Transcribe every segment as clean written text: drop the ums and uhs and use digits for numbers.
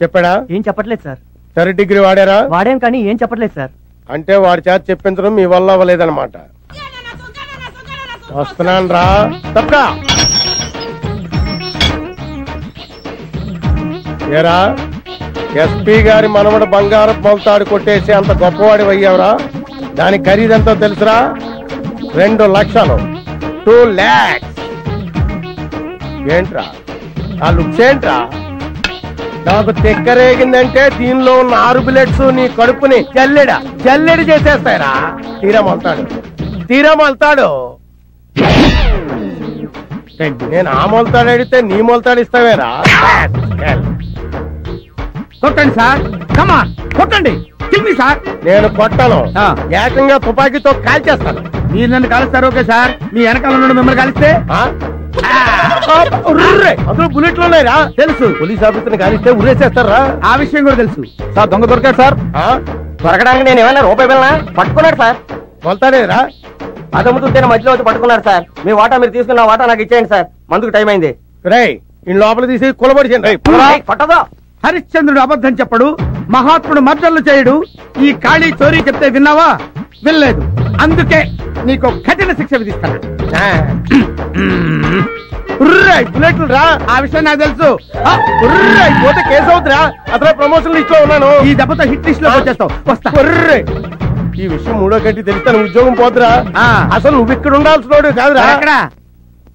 చెప్పాడా? ఏం చెప్పట్లేదు సార్. 3rd degree వాడారా? వాడాం కానీ ఏం చెప్పట్లేదు సార్. అంటే వాడి చేత చెప్పించడం మీ వల్ల అవ్వలేదన్నమాట. వస్తున్నాను రా. తప్పకా ఏరా, ఎస్పీ గారి మనవడు బంగారం మొలతాడు కొట్టేసి అంత గొప్పవాడి అయ్యావురా. దాని ఖరీదంతో తెలుసురా? 2 లక్షలు. 2 lakhs. ఏంట్రా ఆ లుక్స్ ఏంట్రా? నాకు తెక్కరేగిందంటే దీనిలో ఉన్న 6 బుల్లెట్స్ నీ కడుపుని జల్లెడి చేసేస్తాయిరా. తీరా మొలతాడు. నేను ఆ మొలతాడు అడిగితే నీ మొలతాడు ఇస్తావేరా? కొట్టండి సార్, కమాన్ కొట్టండి. సార్ నేను కొట్టను, ఏకంగా తుపాకీతో కాల్చేస్తాను. మీరు నన్ను కాలుస్తారు ఓకే సార్, మీ వెనకాల నుండి మిమ్మల్ని కాలిస్తే? అందులో బుల్లెట్లు ఉన్నాయిరా. తెలుసు, పోలీస్ ఆఫీసర్ని కాలిస్తే ఉరేసేస్తారా? ఆ విషయం కూడా తెలుసు సార్. దొంగ దొరికాడు సార్. దొరకడానికి నేను ఏమైనా రూపాయి వెళ్ళినా పట్టుకున్నాడు సార్. మొలతాడేరా? అదమ్ముతుంటే మధ్యలో వచ్చి పట్టుకున్నారు సార్. మీ వాటా మీరు తీసుకున్న వాటా నాకు ఇచ్చేయండి సార్, మందుకు టైం అయింది. రేయ్ ఈ లోపల తీసి కులబడిచండి. పట్టదా? హరిశ్చంద్రుడు అబద్ధం చెప్పడు, మహాత్ముడు మర్డర్లు చేయడు. ఈ ఖాళీ చోరీ చెప్తే విన్నావా? వినలేదు. అందుకే నీకు కఠిన శిక్ష విధిస్తాను. బుల్లెట్లు రా. ఆ విషయం నాకు తెలుసు. పోతే కేసు అవుతురా. అసలు ప్రమోషన్ లిస్ట్ లో ఉన్నాను. ఈ దెబ్బతో హిట్ లిస్ట్ లో వచ్చేస్తావు. వస్తా. ఈ విషయం 3వ గంట తెలిస్తే ఉద్యోగం పోతురా. అసలు నువ్వు ఇక్కడ ఉండాల్సిన కాదురా. అక్కడ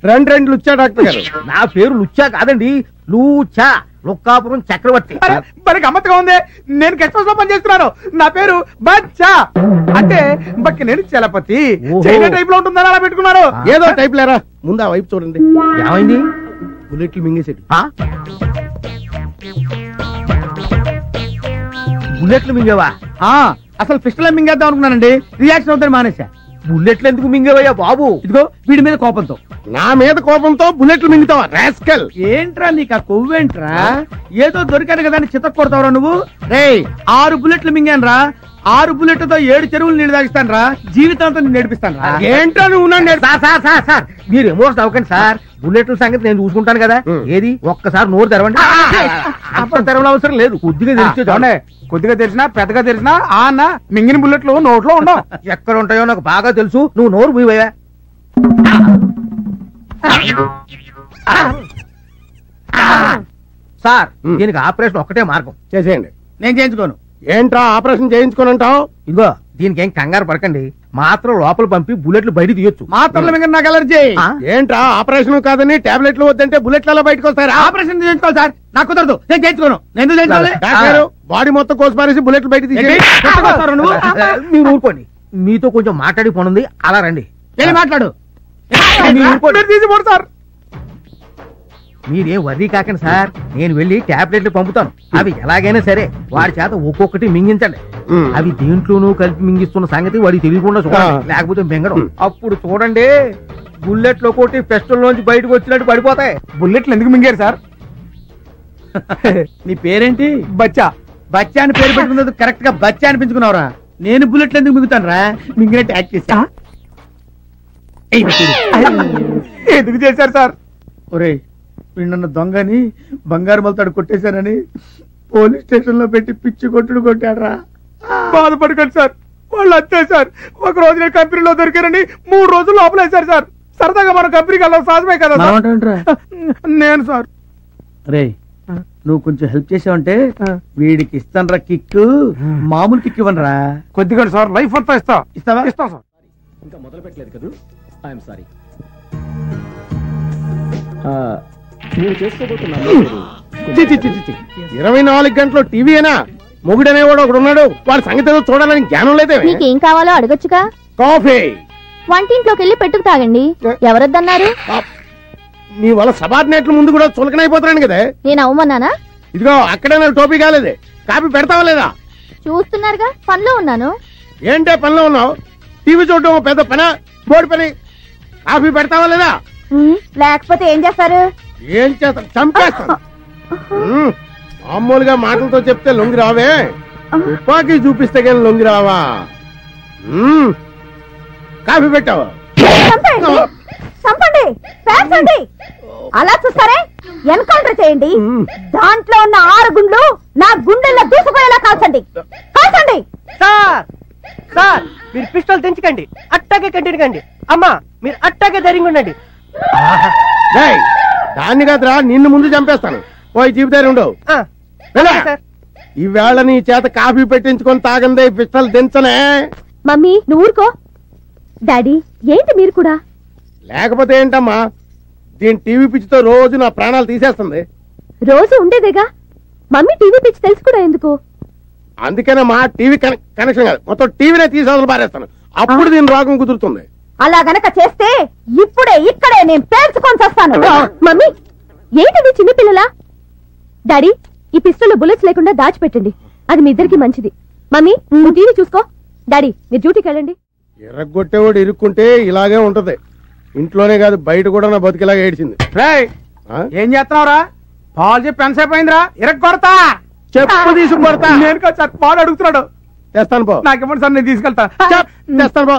రెండు లుచ్చా డాక్టర్ గారు. నా పేరు లుచ్చా కాదండి, లూచా, లుక్కాపురం చక్రవర్తి. మరి గమ్మత్తుగా ఉంది. నేను గెస్ట్ హౌస్ లో పనిచేస్తున్నాను. నా పేరు బచ్చా, అంటే బక్కి నేను చలపతి. చైనా టైప్ లో ఉంటుందని అలా పెట్టుకున్నారు. ఏదో టైప్ లేరా. ముందు ఆ వైపు చూడండి. ఏమైంది? బుల్లెట్లు మింగేసేది. బుల్లెట్లు మింగేవా? అసలు పిస్టల్ మింగేద్దాం అనుకున్నానండి, రియాక్షన్ అవుతాను మానేసా. బుల్లెట్లు ఎందుకు మింగేవయ్యా బాబు? ఇదిగో వీడి మీద కోపంతో. నా మీద కోపంతో బుల్లెట్లు మింగుతావా రాస్కల్? ఏంట్రా నీకు ఆ కొవ్వేంట్రా? ఏదో దొరికాను కదా అని చితక్ కొడతావురా నువ్వు. రేయ్ 6 బుల్లెట్లు మింగాను రా. 6 బుల్లెట్లతో 7 చెరువులు నీళ్ళు తాగిస్తాను రా. జీవితాంతం నేను నేర్పిస్తాను రా. ఏంట్రా నువ్వు? సార్ మీరు ఎమోషన్ అవ్వకండి సార్. బుల్లెట్ల సంగతి నేను చూసుకుంటాను కదా. ఏది ఒక్కసారి నోరు తెరవండి. అప్పుడు తెరవడం అవసరం లేదు, కొద్దిగా తెలిసి. కొద్దిగా తెలిసినా పెద్దగా తెలిసినా ఆ అన్న మింగిన బుల్లెట్లు నోట్లో ఉండవు. ఎక్కడ ఉంటాయో నాకు బాగా తెలుసు. నువ్వు నోరు మూయవయ్యా. సార్ దీనికి ఆపరేషన్ ఒక్కటే మార్గం. చేసేయండి. నేను చేయించుకోను. ఏంట్రా ఆపరేషన్ చేయించుకోనంటావు? ఇదిగో దీనికి ఏం కంగారు పడకండి. మాత్రం లోపల పంపి బుల్లెట్లు బయట తీయొచ్చు. మాత్రలు మింగ నాకు అలర్జీ. ఏంట్రా ఆపరేషన్ కాదని టాబ్లెట్లు వద్దంటే బుల్లెట్లలో బయటకు వస్తారా? ఆపరేషన్ చేయించుకోవాలి సార్. నాకు కుదరదు, నేను చేయించుకోను. నేను చేయించుకోవాలి. బాడీ మొత్తం కోసి పారేసి బుల్లెట్లు బయట తీసి మీరు ఊరుకోండి. మీతో కొంచెం మాట్లాడి పనుంది, అలా రండి. వెళ్ళి మాట్లాడు. తీసిపోడు సార్. మీరేం వర్రీ కాకండి సార్, నేను వెళ్ళి టాబ్లెట్లు పంపుతాను. అవి ఎలాగైనా సరే వాడి చేత ఒక్కొక్కటి మింగించండి. అవి దేంట్లోనూ కలిపి మింగిస్తున్న సంగతి వాడికి తెలియకుండా చూడండి, లేకపోతే మింగడం. అప్పుడు చూడండి బుల్లెట్లు కొట్టి పెస్టల్ లోంచి బయటకు వచ్చినట్టు పడిపోతాయి. బుల్లెట్లు ఎందుకు మింగారు సార్? నీ పేరేంటి? బచ్చా. బచ్చా అని పేరు పెట్టుకున్నది కరెక్ట్ గా బచ్చా అనిపించుకున్నావురా. నేను బుల్లెట్లు ఎందుకు మింగుతాను రా? మింగినట్టు యాక్ట్ చేసా. ఎందుకు చేశారు సార్? ఒరే వీళ్ళన్న దొంగని బంగారు మొలతాడు కొట్టేశానని పోలీస్ స్టేషన్ లో పెట్టి పిచ్చి కొట్టుడు కొట్టాడరా. బాధపడకండి సార్, వాళ్ళు అంతే సార్. ఒక రోజు నేను కంపెనీలో దొరికారని 3 రోజులు లోపలేశారు సార్. సరదాగా మన కంపెనీకి వెళ్ళాం సాధమే కదా నేను సార్. రే నువ్వు కొంచెం హెల్ప్ చేసావంటే వీడికి ఇస్తాను రా కిక్. మామూలు కిక్ ఇవ్వనరా, కొద్దిగా సార్. లైఫ్ అంతా ఇస్తావా? ఇస్తాం సార్. ఇంకా మొదలు పెట్టలేదు కదా. I'm sorry. 24 గంటలు టీవీనా? మొగుడనేవాడు ఒకడు ఉన్నాడు, వాడి సంగతి ఏదో చూడాలని జ్ఞానం లేదే. మీకేం కావాలో అడగొచ్చుగా. కాఫీ వంటింట్లోకి వెళ్ళి పెట్టుకు తాగండి. ఎవరొద్దన్నారు? నీ వల్ల సబార్డినేట్ల ముందు కూడా చులకనైపోతున్నాను కదా. నేను అవమన్నానా? ఇదిగో అక్కడే నాకు టోపీ కాలేదే. కాఫీ పెడతావా లేదా? చూస్తున్నారుగా పనిలో ఉన్నాను. ఏంటే పనిలో ఉన్నావు? టీవీ చూడటం పెద్ద పని, బోర్డు పని. కాఫీ పెడతావా లేదా? లేకపోతే ఏం చేస్తారు? ఏం చేస్తాను? చంపేస్తాను. మామూలుగా మాటలతో చెప్తే లొంగి రావే, తుపాకీ చూపిస్తే కానీ లొంగి రావా? కాఫీ పెట్టావా? చంపండి, పేల్చండి. అలా చూస్తారే, ఎన్కౌంటర్ చేయండి. దాంట్లో ఉన్న 6 గుండ్లు నా గుండెల్లో దూసుకుపోయేలా కాల్చండి, కాల్చండి. సార్ సార్ మీరు పిస్టల్ తెంచకండి, అట్టాగే కంటినకండి. అమ్మా మీరు అట్టాగే ధైర్యంగా ఉండండి. దాన్ని కాదురా, నిన్ను ముందు చంపేస్తాను. పోయి జీవితారు ఉండవు. సార్ ఈవేళ నీ చేత కాఫీ పెట్టించుకొని తాగందే పిస్టల్ దించనే. మమ్మీ నువ్వు ఊరుకో. డాడీ ఏంటి మీరు కూడా? లేకపోతే ఏంటమ్మా, దీని టీవీ పిచ్చితో రోజు నా ప్రాణాలు తీసేస్తుంది. రోజు ఉండేదేగా. మమ్మీ టీవీ పిచ్చి తెలుసు కూడా ఎందుకు? అందుకేనమ్మా టీవీ కనెక్షన్ కాదు, మొత్తం టీవీనే తీసేవలు పారేస్తాను. అప్పుడు దీని రోగం కుదురుతుంది. అలా గనక చేస్తే ఇప్పుడే ఇక్కడే నేను పేల్చుకొని చేస్తాను. మమ్మీ ఏంటది చిన్నపిల్లలా? డాడీ ఈ పిస్టల్లో బుల్లెట్స్ లేకుండా దాచిపెట్టండి, అది మీ ఇద్దరికి మంచిది. మమ్మీ నువ్వు టీవీ చూసుకో. డాడీ మీరు డ్యూటీకి వెళ్ళండి. ఎర్రగొట్టేవాడు ఇరుక్కుంటే ఇలాగే ఉంటది. ఇంట్లోనే కాదు బయట కూడా నా బతికిలాగా ఏడ్చింది. ఏం చేస్తున్నావురా? పాలు చెప్పి ఎంతసేపు అయిందిరా? ఇరగొడతా, చెప్పు తీసుకు కొడతా. నేను కాదు సార్, పాలు అడుగుతున్నాడు. తెస్తాను పో. నాకేమో సార్, నేను తీసుకెళ్తా. తెస్తాను పో.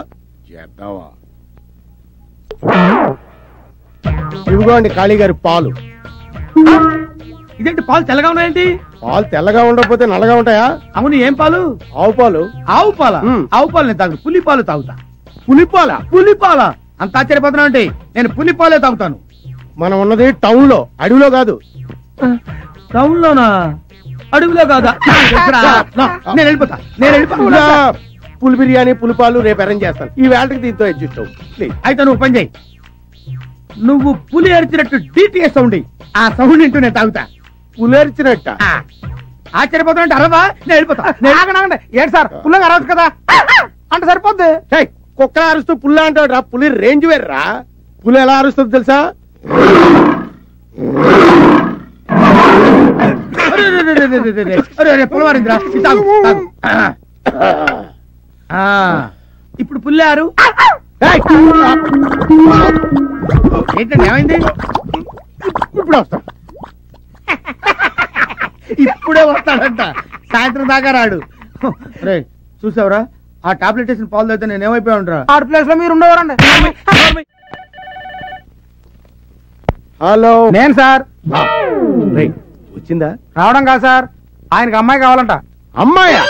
చేద్దావా? ఇవిగోండి ఖాళీ గారి పాలు. ఇదేంటి పాలు తెల్లగా ఉన్నాయండి? పాలు తెల్లగా ఉండకపోతే నల్లగా ఉంటాయా? అవును, ఏం పాలు? ఆవు పాలు. ఆవు పాల? ఆవు పాలు నేను తాగు, పులి పాలు తాగుతా. పులిపాల? పులిపాల అంత ఆశ్చర్యపోతున్నా అంటే నేను పులిపాలే తాగుతాను. మనం ఉన్నది టౌన్ లో, అడవిలో కాదు. టౌన్ లోనా? అడవిలో కాదా? నేను వెళ్ళిపోతా. పులి బిర్యానీ పులిపాలు రేపు అరేంజ్ చేస్తాను. ఈ వేళకి దీంతో అడ్జస్ట్ అవ్వు ప్లీజ్. అయితే నువ్వు పని చేయి, నువ్వు పులి అరిచినట్టు డిటిఎస్ సౌండ్, ఆ సౌండ్ ఇంటూ నేను తాగుతా. పులేర్చినట్ట? ఆశ్చర్యపోతున్నా అరవా, నేను వెళ్ళిపోతా. ఏంటి సార్, పుల్లగా అరవచ్చు కదా అంటే సరిపోద్ది. కుక్క అరుస్తూ పుల్ల అంటాడు రా, పులి రేంజ్ వేర్రా. పులి ఎలా అరుస్తుంది తెలుసా? పులవారిందిరా, ఇప్పుడు పుల్లారు. ఏంటండి ఏమైంది? ఇప్పుడు వస్తాం. ఇప్పుడే వస్తాడంట, సాయంత్రం దాకా రాడు. రే చూసావురా, ఆ టాబ్లెట్ వేసిన పాలు అయితే నేను ఏమైపోయా ఉంటా. ఆ ప్లేస్ లో మీరు ఉండేవారండి. హలో, నేను సార్. వచ్చిందా? రావడం కాదు సార్, ఆయనకి అమ్మాయి కావాలంట. అమ్మాయా?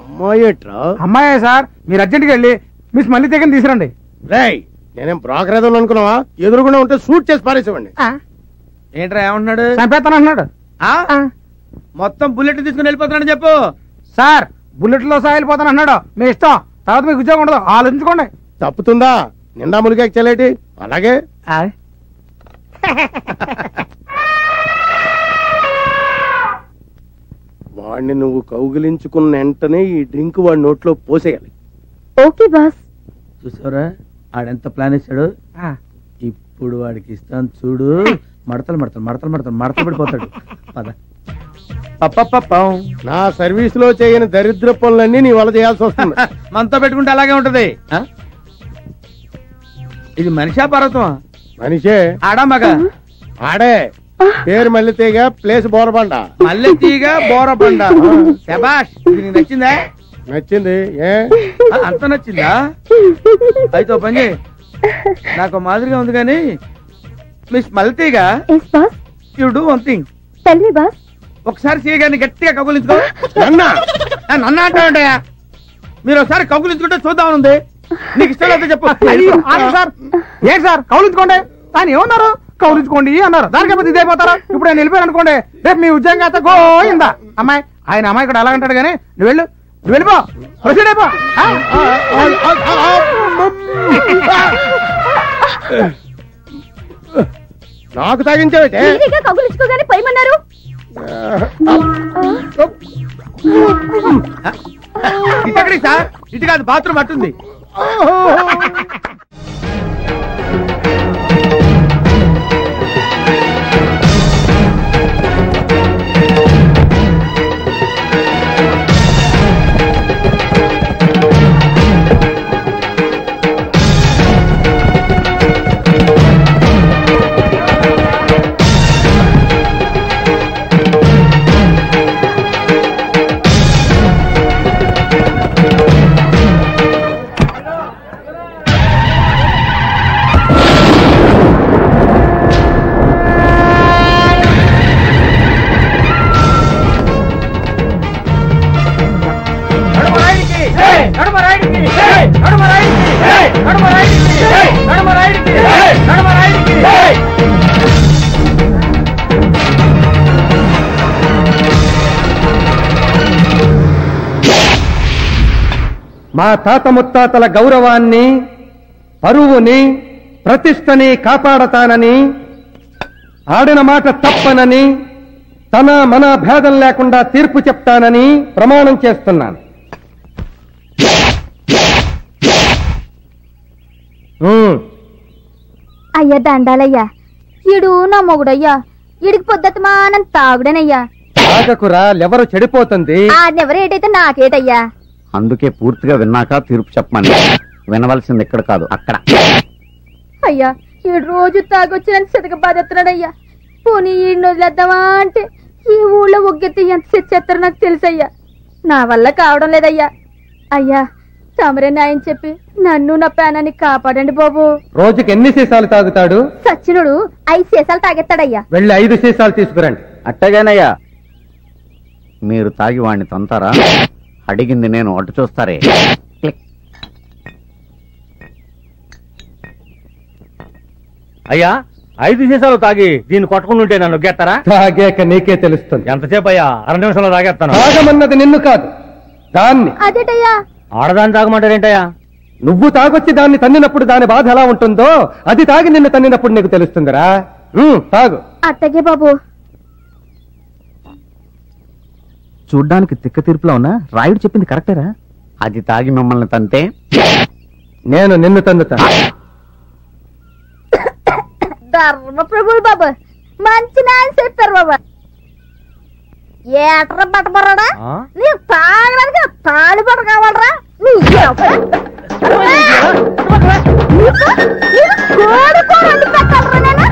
అమ్మాయేట్రా? అమ్మాయే సార్, మీరు అర్జెంట్గా వెళ్ళి మిస్ మళ్ళీ దగ్గర తీసుకురండి. రేయ్ నేనేం బ్రోకర్ ఏదో అనుకున్నావా? ఎదురుగుండా ఉంటే షూట్ చేసి పారేసేవాడిని. ఏంట్రా ఏమంటున్నాడు? చంపేస్తాను అంటున్నాడు. మొత్తం బుల్లెట్ తీసుకుని వెళ్ళిపోతున్నాడు చెప్పు. సార్ బుల్లెట్ లో సహా వెళ్ళిపోతాను అన్నాడు. మీ ఇష్టం, తర్వాత మీకు ఉద్యోగం ఉండదు, ఆలోచించుకోండి. తప్పుతుందా? నిండా ములిగా చెల్లేటి. అలాగే వాడిని నువ్వు కౌగిలించుకున్న వెంటనే ఈ డ్రింక్ వాడి నోట్లో పోసేయాలి. Okay boss. చూసారా ఆడెంత ప్లాన్ వేసాడు? ఇప్పుడు వాడికి ఇస్తాను చూడు. మడతలు మడతలు మడతలు మడతలు మడతలు పడిపోతాడు. పద. నా సర్వీస్ లో చేయని దరిద్ర పనులన్నీ నీ వల్ల చేయాల్సి వస్తుంది. మనతో పెట్టుకుంటే అలాగే ఉంటది. ఇది మనిషా పర్వతమా? మనిషే. ఆడా మగ? ఆడే. పేరు మల్లెతీగ, ప్లేస్ బోరబండ. మల్లెతీగ బోరబండ. శబాష్, ఇది నీకు నచ్చిందా? నచ్చింది. ఏ అంత నచ్చిందా? అయితే పని చేయి, నాకు మాదిరిగా ఉంది కానీ మిస్ మల్లెతీగ, you do one thing. Tell me boss. ఒకసారి సీగాని గట్టిగా కౌగులించుకో. నన్న అంటావుంటాయా? మీరు ఒకసారి కౌగులించుకుంటే చూద్దామనుంది. నీకు ఇష్టం అయితే చెప్పు. సార్ ఏంటి సార్ కౌలించుకోండి. ఆయన ఏమన్నారు? కౌలించుకోండి అన్నారు. దానికైతే ఇదైపోతారా? ఇప్పుడు నేను వెళ్ళిపోయాను అనుకోండి, రేపు మీ ఉద్యోగం అయితే గోయిందా. అమ్మాయి ఆయన అమ్మాయి కూడా ఎలా అంటాడు కానీ నువ్వు వెళ్ళు, నువ్వు వెళ్ళిపో, ప్రొసీడ్ అయిపో. నాకు తాగించేటే కబులించుకోగానే పోయమన్నారు. ఇటక్కడి సార్, ఇటు కాదు బాత్రూమ్ అట్టుంది. మా తాత ముత్తాతల గౌరవాన్ని, పరువుని, ప్రతిష్టని కాపాడతానని, ఆడిన మాట తప్పనని, తన మన భేదం లేకుండా తీర్పు చెప్తానని ప్రమాణం చేస్తున్నాను. అయ్యా దండాలయ్యా, ఈడు నా మొగుడయ్యా, ఈడికి పొద్దుమానం తాగుడనయ్యా. తాగకురా, ఎవరు చెడిపోతుంది. ఆడెవరేటైతే నాకేటయ్యా. అందుకే పూర్తిగా విన్నాక తీర్పు చెప్పమని. వినవలసింది ఇక్కడ కాదు, అక్కడ. అయ్యా ఈడు రోజు తాగొచ్చి నన్ను సితక బాధెత్తున్నాడయ్యా. పోనీ ఈడిని వదిలేద్దామా అంటే ఈ ఊళ్ళో ఒగ్గెత్తి ఎంత చెత్తారో నాకు తెలుసయ్యా. నా వల్ల కావడం లేదయ్యా. అయ్యా తమరే న్యాయం చెప్పి నన్ను నా ప్రాణాన్ని కాపాడండి బాబు. రోజుకి ఎన్ని సీసాలు తాగుతాడు? సచ్చినుడు 5 సీసాలు తాగెత్తాడయ్యా. వెళ్ళి 5 సీసాలు తీసుకురండి. అట్టగానయ్యా. మీరు తాగి వాడిని తంతారా? అడిగింది నేను, అటు చూస్తారే. అయ్యా 5 సీసాలు తాగి దీన్ని కొట్టుకుంటుంటే నన్ను గెత్తారా? తాగాక నీకే తెలుస్తుంది. ఎంతసేపు అయ్యా? 2 నిమిషంలో తాగేస్తాను. తాగమన్నది నిన్ను కాదు, దాన్ని. అదేటయ్యా? ఆడదాన్ని తాగమంటారేంటయ్యా? నువ్వు తాగొచ్చి దాన్ని తన్నినప్పుడు దాని బాధ ఎలా ఉంటుందో అది తాగి నిన్ను తన్నినప్పుడు నీకు తెలుస్తుందిరా. తాగు. అట్టగే బాబు. చూడ్డానికి తిక్క తీర్పులో ఉన్నా రాయుడు చెప్పింది కరెక్టేరా? అది తాగి మిమ్మల్ని తంతే నేను నిన్ను తన్నుతా. ధర్మ ప్రభులు బాబు, మంచి న్యాయం చెప్పారు బాబా. ఏట్రా పట్టబరాడా? నీకు తాగడానికి తాళి పట్ట కావాలరా? కోడి కూర వండి పెట్టాలరా నేను?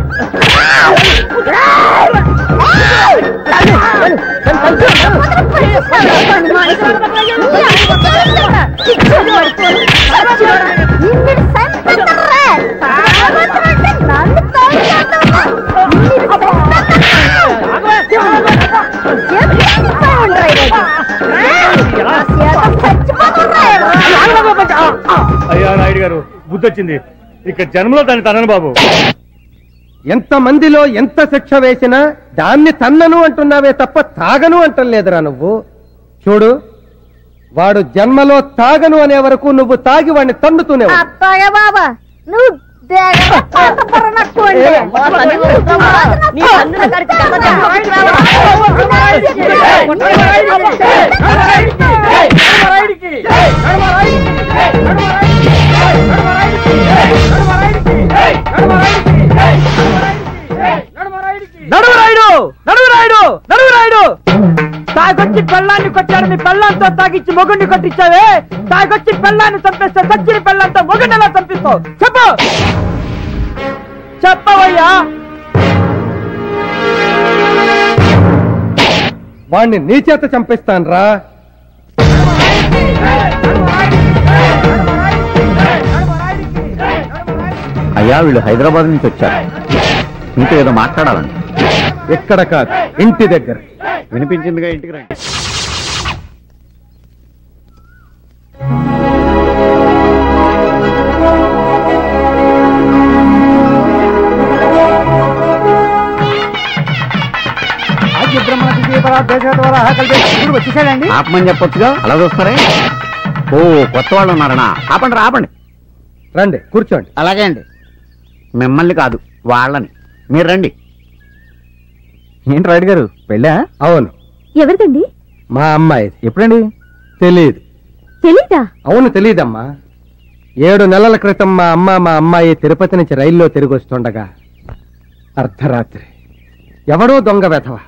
అయ్యా నాయుడు గారు, బుద్ధి వచ్చింది. ఇక జన్మలో దాన్ని తనను బాబు. ఎంత మందిలో ఎంత శిక్ష వేసినా దాన్ని తన్నను అంటున్నావే తప్ప తాగను అంటలేదురా నువ్వు. చూడు, వాడు జన్మలో తాగను అనే వరకు నువ్వు తాగి వాడిని తన్నుతూనే. అత్తగా బాబా, నువ్వు తాగొచ్చి పెళ్ళాన్ని కొట్టాడు, నీ పెళ్ళంతో తాగిచ్చి మొగుడిని కొట్టించావే. తాగొచ్చి పెళ్ళాన్ని చంపేస్తే చచ్చిన పెళ్ళంతో మొగుడిని ఎలా చంపిస్తావు? చెప్పు, చెప్పవయ్యా. వాణ్ణి నీ చేత చంపిస్తాను రా. అయ్యా వీళ్ళు హైదరాబాద్ నుంచి వచ్చారు, మీతో ఏదో మాట్లాడాలండి. ఎక్కడ కాదు, ఇంటి దగ్గర. వినిపించిందిగా, ఇంటికి రండి. వచ్చేసాడండి. ఆపమని చెప్పొచ్చుగా, అలా చూస్తారే. ఓ కొత్త వాళ్ళు ఉన్నారనా? ఆపండి ఆపండి. రండి కూర్చోండి. అలాగే అండి. మిమ్మల్ని కాదు, వాళ్ళని. మీరు రండి. ఏంటి రాయుడు గారు, పెళ్ళా? అవును. ఎవరిదండి? మా అమ్మాయి. ఎప్పుడండి? తెలీదు. తెలీదా? అవును తెలీదమ్మా. 7 నెలల క్రితం మా అమ్మాయి తిరుపతి నుంచి రైల్లో తిరిగి వస్తుండగా అర్ధరాత్రి ఎవడో దొంగ వెధవ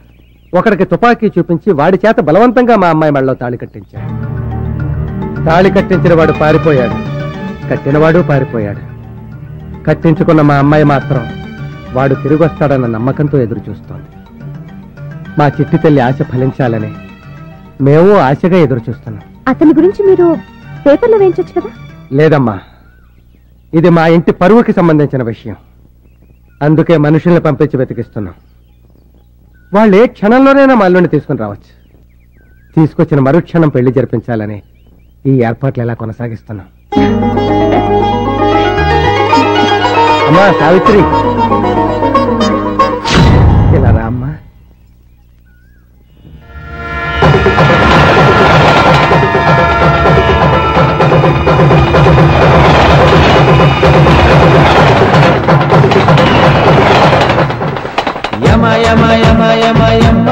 ఒకడికి తుపాకీ చూపించి వాడి చేత బలవంతంగా మా అమ్మాయి మెడలో తాళి కట్టించాడు. తాళి కట్టించిన వాడు పారిపోయాడు, కట్టినవాడు పారిపోయాడు. కట్టించుకున్న మా అమ్మాయి మాత్రం వాడు తిరిగి వస్తాడన్న నమ్మకంతో ఎదురు చూస్తోంది. మా చిట్టి తల్లి ఆశ ఫలించాలని మేము ఆశగా ఎదురు చూస్తున్నాం. అతని గురించి మీరు పేపర్లో వేయించొచ్చు కదా? లేదమ్మా, ఇది మా ఇంటి పరువుకి సంబంధించిన విషయం. అందుకే మనుషుల్ని పంపించి వెతికిస్తున్నాం. వాళ్ళు ఏ క్షణంలోనైనా మా అల్లుడిని తీసుకుని రావచ్చు. తీసుకొచ్చిన మరుక్షణం పెళ్లి జరిపించాలని ఈ ఏర్పాట్లు ఎలా కొనసాగిస్తున్నాం. అమ్మా సావిత్రి, ఇలా రా అమ్మా. యమ యమ యమ యమ యమ్మ,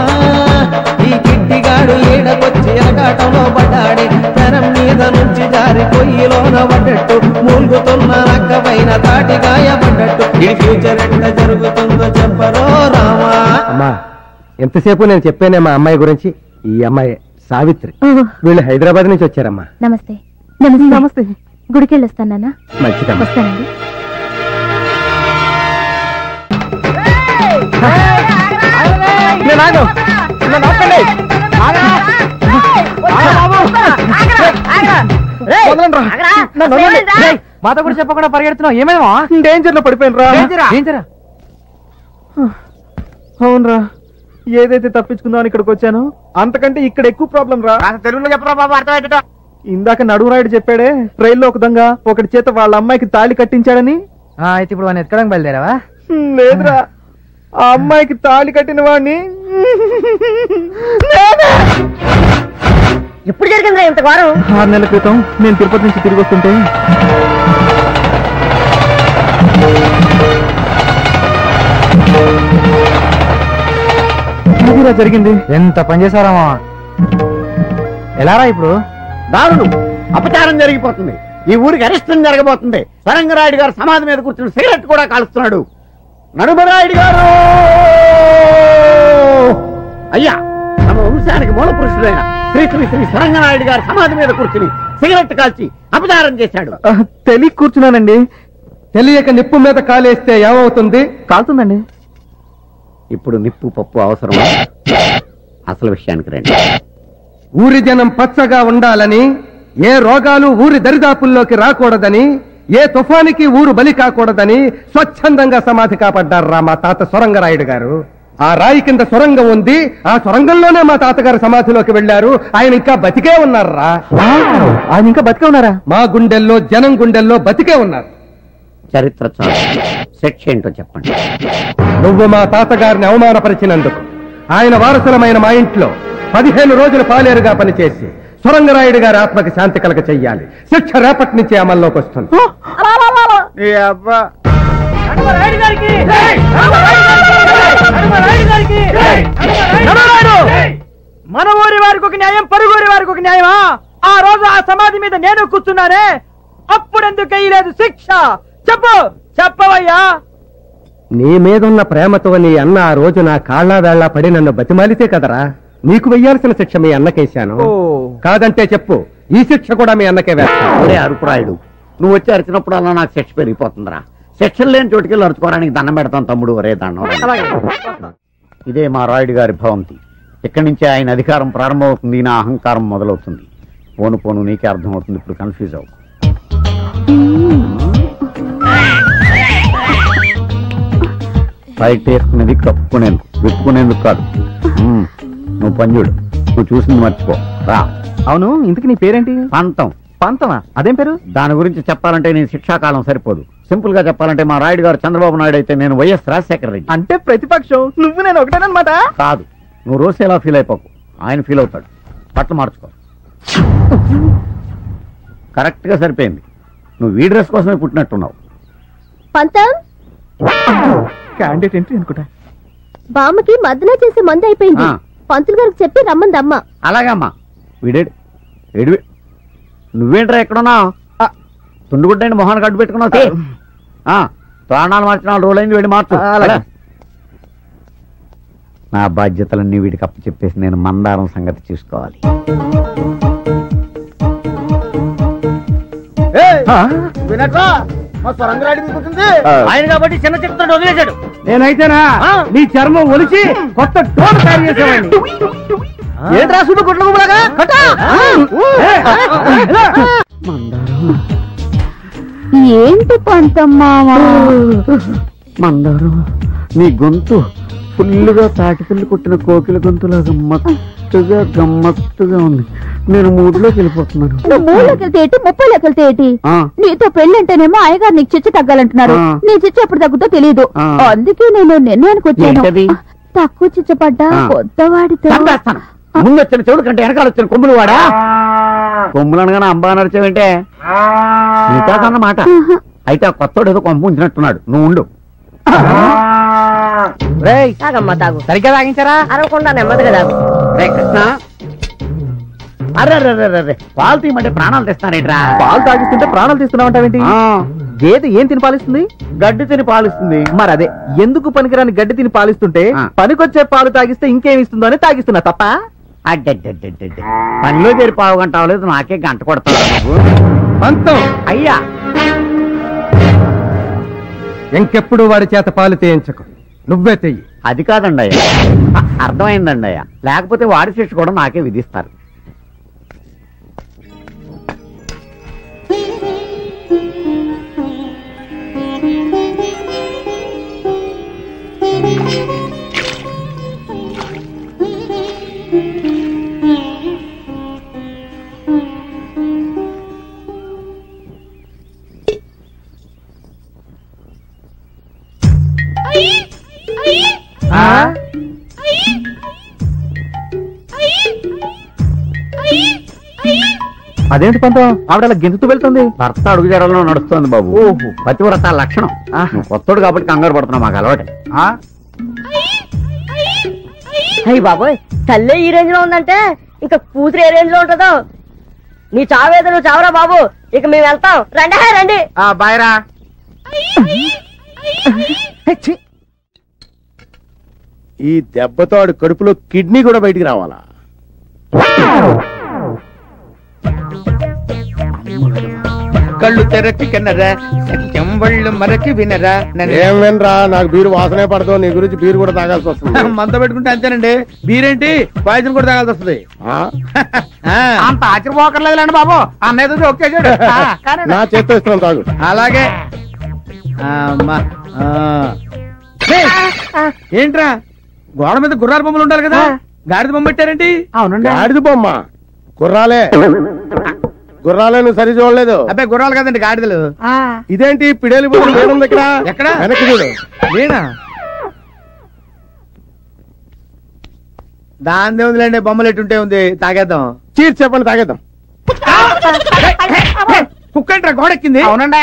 ఈ కిట్టిగాడు ఈడకొచ్చి ఎరగాటంలో పడ్డాడే, తనం మీద నుంచి జారి పొయ్యిలోన పడ్డట్టు, మూలుగుతున్న నక్కపైన తాటి గాయపడ్డట్టు, ఈ ఫ్యూచర్ ఎట్లా జరుగుతుందో చెప్పరో రామా. అమ్మా, ఎంతసేపు నేను చెప్పానే మా అమ్మాయి గురించి. ఈ అమ్మాయి సావిత్రి. వీళ్ళు హైదరాబాద్ నుంచి వచ్చారమ్మా. నమస్తే. నమస్తే. నమస్తే. గుడికి వెళ్ళొస్తాను నాన్న. మంచిదమ్మా. వస్తానండి. మాతో కూడా చెప్పకుండా పరిగెడుతున్నావు, ఏమేమో డేంజర్ లో పడిపోయినరా? అవునరా, ఏదైతే తప్పించుకుందామని ఇక్కడికి వచ్చాను అంతకంటే ఇక్కడ ఎక్కువ ప్రాబ్లం రా. తెలుగులో చెప్పరా బాబు, అర్థమవుతుందా? ఇందాక నడువురాయుడు చెప్పాడే, రైల్లో ఒక దొంగ ఒకటి చేత వాళ్ళ అమ్మాయికి తాళి కట్టించాడని. అయితే ఇప్పుడు వాడిని ఎక్కడానికి బయలుదేరావా? లేదురా, ఆ అమ్మాయికి తాళి కట్టిన వాడిని. ఎప్పుడు జరిగిందా ఇంత వారం? 6 నెలల క్రితం నేను తిరుపతి నుంచి తిరిగి వస్తుంటే అదిరా జరిగింది. ఎంత పనిచేశారామా? ఎలారా ఇప్పుడు? దారుణం, అపచారం జరిగిపోతుంది. ఈ ఊరికి అరిష్టం జరగబోతుంది. సరంగరాయుడు గారు సమాధి మీద కూర్చుని సిగరెట్ కూడా కాలుస్తున్నాడు. నడుమరాయుడు గారు అయ్యా, తమ వంశానికి మూల పురుషుడైన శ్రీ శ్రీ శ్రీ సరంగనాయుడు గారు సమాధి మీద కూర్చుని సిగరెట్ కాల్చి అపచారం చేశాడు. తెలియ కూర్చున్నానండి. తెలియక నిప్పు మీద కాలేస్తే ఏమవుతుంది? కాలుతుందండి. ఇప్పుడు నిప్పు పప్పు అవసరమా? అసలు విషయానికి రండి. ఊరి జనం పచ్చగా ఉండాలని, ఏ రోగాలు ఊరి దరిదాపుల్లోకి రాకూడదని, ఏ తుఫానికి ఊరు బలి కాకూడదని స్వచ్ఛందంగా సమాధి కాపాడ్డారా మా తాత సొరంగరాయుడు గారు. ఆ రాయి కింద సొరంగం ఉంది, ఆ సొరంగంలోనే మా తాతగారు సమాధిలోకి వెళ్లారు. ఆయన ఇంకా బతికే ఉన్నారా? ఆయన ఇంకా బతికే ఉన్నారా? మా గుండెల్లో, జనం గుండెల్లో బతికే ఉన్నారు. చరిత్ర చాలు, శిక్ష ఏంటో చెప్పండి. నువ్వు మా తాతగారిని అవమానపరిచినందుకు ఆయన వారసులమైన మా ఇంట్లో 15 రోజులు పాలేరుగా పనిచేసి సొరంగరాయుడు గారి ఆత్మకి శాంతి కలగ చెయ్యాలి. శిక్ష రేపటి నుంచి అమల్లోకి వస్తుంది. మన ఊరి వారికి ఒక న్యాయం, పరుగురి వారికి ఒక న్యాయమా? ఆ రోజు ఆ సమాధి మీద నేను కూర్చున్నానే, అప్పుడెందుకు వేయలేదు శిక్ష? చెప్పు, చెప్పవయ్యా. నీ మీదున్న ప్రేమతో నీ అన్న ఆ రోజు నా కాళ్ళ వేళ్లా పడి నన్ను బతిమాలితే కదరా నీకు వెయ్యాల్సిన శిక్ష మీ అన్నకేశాను. కాదంటే చెప్పు, ఈ శిక్ష కూడా మీ అన్నకే వేస్తాను. ఒరే అరుపురాయుడు, నువ్వు వచ్చి అరిచినప్పుడు అలా నాకు శిక్ష పెరిగిపోతుందిరా. శిక్షలు లేని చోటుకెళ్ళి అరుచుకోవడానికి దండం పెడతాను తమ్ముడు. ఒరే దండం. ఇదే మా రాయుడు గారి భవంతి. ఇక్కడి నుంచే ఆయన అధికారం ప్రారంభమవుతుంది, నా అహంకారం మొదలవుతుంది. పోను పోను నీకే అర్థమవుతుంది. ఇప్పుడు కన్ఫ్యూజ్ అవు. బయట వేసుకునేది కప్పుకునేందుకు, విప్పుకునేందుకు కాదు. నువ్వు పంజుడు, నువ్వు చూసింది మర్చిపో రా. అవును, ఇంతకు నీ పేరేంటి? పంతం. పంతమా? అదేం పేరు? దాని గురించి చెప్పాలంటే నేను శిక్షాకాలం సరిపోదు. సింపుల్ గా చెప్పాలంటే మా రాయుడు గారు చంద్రబాబు నాయుడు అయితే నేను వైఎస్ రాజశేఖర రెడ్డి. అంటే ప్రతిపక్షం నువ్వు నేను ఒకటేనమాట? కాదు, నువ్వు రోజు ఎలా ఫీల్ అయిపోకు, ఆయన ఫీల్ అవుతాడు. బట్టలు మార్చుకో. కరెక్ట్ గా సరిపోయింది. నువ్వు ఈ డ్రెస్ కోసమే పుట్టినట్టున్నావు. పంతం, క్యాండిడేట్ ఎంట్రీ అనుకుంటా. బామ్మకి మద్దన చేసే మందు అయిపోయింది. పంతులు గారికి చెప్పి రమ్మందమ్మ. అలాగమ్మా. వీడేడు ఏడు, నువ్వేంట్రా ఎక్కడున్నావు? తుండుగుడ్డండి మొహాన్ని కట్టు పెట్టుకున్నావు. ప్రాణాలు మార్చిన రోజులైంది, వీడి మార్చు. నా బాధ్యతలన్నీ వీడికి అప్పు చెప్పేసి నేను మందారం సంగతి చూసుకోవాలి. ఆయన కాబట్టి చిన్న చెప్తాడు వదిలేశాడు. నేనైతేనా నీ చర్మం ఒలిచి కొత్త టోన్ తయారు చేసేవాడిని. ఏంట్రా సూపు గుడ్ల గుబలాగా? ఏంటి పంతమ్మావా? మందారం, నీ గొంతు ఫుల్లుగా తాటిపిల్లి కొట్టిన కోకిల గొంతులా గమ్మత్తుగా ఉంది. నేను మూడులోకి వెళ్ళిపోతున్నాను. నువ్వు మూడులోకి వెళ్తే ఏంటి 30లోకి వెళ్తే ఏంటి? నీతో పెళ్ళంటేనేమో అయ్యగారు నీకు చిచ్చు తగ్గాలంటున్నారు. నీ చిచ్చు ఎప్పుడు తగ్గుతో తెలియదు. అందుకే నేను నిర్ణయానికి వచ్చాను. తక్కువ చిచ్చు పడ్డా కొత్తవాడితో ముందు వచ్చిన చెవుడు కంటే వెనకాల వచ్చిన కొమ్ములు వాడా. కొమ్ములు అనగానే అంబా నడిచేవంటే నీకాదన్నమాట. అయితే ఆ కొత్తోడు ఏదో కొంప ఉంచినట్టున్నాడు. నువ్వు ఉండు. తాగమ్మా తాగు. సరిగ్గా తాగించారా? అరవకుండా నెమ్మదిగా తాగు. రే కృష్ణ, అర్రే పాలు తీయమంటే ప్రాణాలు తెస్తానేట్రా. పాలు తాగిస్తుంటే ప్రాణాలు తీస్తున్నావంటావేంటి? గేదె ఏం తిని పాలిస్తుంది? గడ్డి తిని పాలిస్తుంది. మరి అదే, ఎందుకు పనికిరాని గడ్డి తిని పాలిస్తుంటే పనికొచ్చే పాలు తాగిస్తే ఇంకేమి ఇస్తుందో అని తాగిస్తున్నా తప్ప. అడ్డడ్డడ్డడ్డ పనిలో చేరి పావు గంట అవ్వలేదు, నాకే గంట కొడతావు నువ్వు. పంతం అయ్యా, ఇంకెప్పుడు వాడి చేత పాలు తేయించకు, నువ్వే తెయ్యి. అది కాదండి అయ్యా, అర్థమైందండి అయ్యా. లేకపోతే వాడి శిక్ష కూడా నాకే విధిస్తారు. అదేంటి పంతం, ఆవిడ గెంతుతూ వెళ్తుంది? భర్త అడుగు జడలో నడుస్తుంది బాబు. పతివ్రత లక్షణం. కొత్తోడు కాబట్టి కంగారు పడుతున్నావు, మాకు అలవాటు. అయ్యి బాబోయ్, తల్లే ఈ రేంజ్ లో ఉందంటే ఇక కూతురు ఏ రేంజ్ లో ఉంటుందో. నీ చావేదో నువ్వు చావరా బాబు, ఇక మేము వెళ్తాం. రండి రండి. బాయ్రా. ఈ దెబ్బతో ఆడు కడుపులో కిడ్నీ కూడా బయటికి రావాలా? కళ్ళు తెరచి కన్నరా, చెంబళ్ళు మరచి వినరా. ఏం వినరా, నాకు బీరు వాసనే పడదు. నీ గురించి బీరు కూడా తాగాల్సి వస్తుంది. మంత పెట్టుకుంటే అంతేనండి. బీరేంటి, పాయసం కూడా తాగాల్సి వస్తుంది. అంత ఆశ్చర్యపోకర్లేదులేండి బాబు, అన్నయ్య ఒకేసాడు. నా చేత్తో ఇస్తున్నాను, తాగు. అలాగే. ఏంట్రా, గోడ మీద గుర్రాల బొమ్మలు ఉండాలి కదా, గాడిద బొమ్మ పెట్టారేంటి? అవునండి, గాడిద బొమ్మ. గుర్రాలే గుర్రాలే, నువ్వు సరి చూడలేదు. అబ్బాయి గుర్రాలు కదండి, గాడిదలు. ఇదేంటి పిడేలి బొమ్మ లేనుంది ఇక్కడ? ఎక్కడ? వెనక్కి చూడు. లేనా? దాని ఉందిలేండి, బొమ్మలు ఎట్టుంటే ఉంది. తాగేద్దాం. చీర్ చెప్పండి, తాగేద్దాం. కుక్క ఏంట్రా గోడ ఎక్కింది? అవునండి.